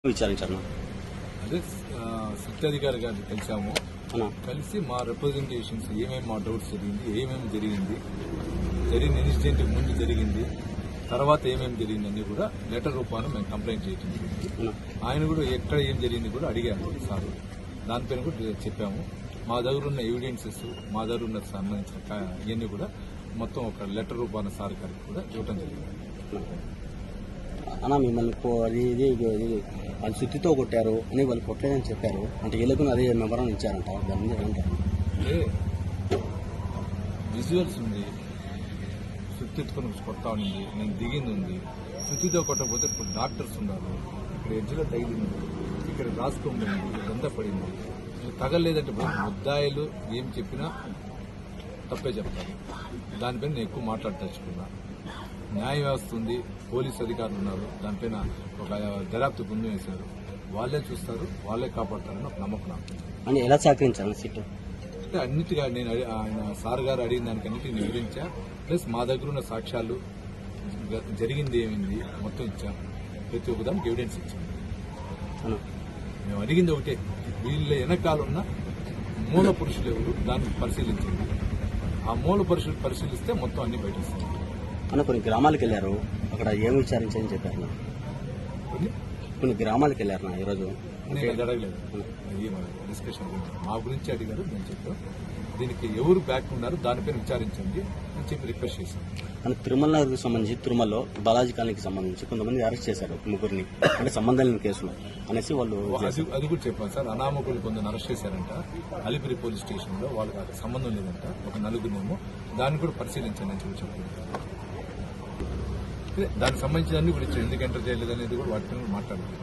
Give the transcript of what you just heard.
విచారించాను. అదే సత్యాధికారి గారిని కలిసాము. కలిసి మా రిప్రజెంటేషన్స్ ఏమేమి మా డౌట్స్ ఏమేమి జరిగిన ఇన్సిడెంట్ ముందు జరిగింది, తర్వాత ఏమేమి జరిగింది అన్ని కూడా లెటర్ రూపాన్ని మేము కంప్లైంట్ చేయడం జరిగింది. ఆయన కూడా ఎక్కడ ఏం జరిగింది కూడా అడిగాము సార్. దానిపైన కూడా చెప్పాము. మా దగ్గర ఉన్న ఎవిడెన్సెస్, మా దగ్గర ఉన్న సంబంధించిన ఇవన్నీ కూడా మొత్తం ఒక లెటర్ రూపాన సార్ గారికి కూడా ఇవ్వడం జరిగింది. అన్న మిమ్మల్ని వాళ్ళు సుత్తితో కొట్టారు అని వాళ్ళు కొట్టలేదని చెప్పారు. అంటే వీళ్ళకు అదే మెమరం ఇచ్చారంట. దాని మీద ఏమంటారు? అంటే విజువల్స్ ఉంది, సుత్తితో కొడతా ఉంది, నేను దిగింది ఉంది. సుత్తితో కొట్టకపోతే ఇప్పుడు డాక్టర్స్ ఉన్నారు, ఇక్కడ ఎడ్జ్లో తగిలింది, ఇక్కడ రాసుకుంది, ఇదంతా పడింది. తగలేదంటే ముద్దాయిలు ఏం చెప్పినా తప్పే చెప్తారు. దానిపైన నేను ఎక్కువ మాట్లాడదలుచుకున్నా. న్యాయ వ్యవస్థ ఉంది, పోలీసు అధికారులు ఉన్నారు, దానిపైన ఒక దర్యాప్తు ముందు వేశారు. వాళ్ళే చూస్తారు, వాళ్ళే కాపాడతారని ఒక నమ్మకం నాకు. అని ఎలా సహకరించాను సీటు అంటే అన్నిటిగా నేను ఆయన సార్ గారు అడిగిన దానికి అన్నిటిని వివరించా. ప్లస్ మా దగ్గర ఉన్న సాక్ష్యాలు, జరిగింది ఏమైంది మొత్తం ఇచ్చాం. ప్రతి ఒక్కదానికి ఎవిడెన్స్ ఇచ్చాం. మేము అడిగింది ఒకటే, వీళ్ళ వెనకాలన్న మూల పురుషులు ఎవరు దాన్ని పరిశీలించండి. ఆ మూల పురుషులు పరిశీలిస్తే మొత్తం అన్ని బయట వస్తాయి. అన్న కొన్ని గ్రామాలకు వెళ్ళారు, అక్కడ ఏమి విచారించని చెప్పారు. కొన్ని గ్రామాలకు వెళ్ళారు ఈరోజు. నేను అడగలేదు డిస్కషన్ గురించి, మా గురించి అడిగారు. నేను చెప్పాను దీనికి ఎవరు బ్యాక్ ఉన్నారు దానిపైన విచారించండి అని చెప్పి రిక్వెస్ట్ చేశాను. మన తిరుమలకు సంబంధించి తిరుమలలో బాలాజీ కాలనీకి సంబంధించి కొంతమంది అరెస్ట్ చేశారు, ముగ్గురిని, అంటే సంబంధం లేని కేసులో అనేసి వాళ్ళు. అది కూడా చెప్పాను సార్. అనామకులు కొందరు అరెస్ట్ చేశారంట అలిపిరి పోలీస్ స్టేషన్ లో. వాళ్ళకి సంబంధం లేదంట, ఒక నలుగురేమో. దాన్ని కూడా పరిశీలించండి అని చెప్పి చెప్పారు. దానికి సంబంధించిన అన్ని కూడా ఇచ్చారు. ఎందుకు ఎంటర్ చేయలేదు అనేది కూడా వాటిని మాట్లాడుతున్నారు.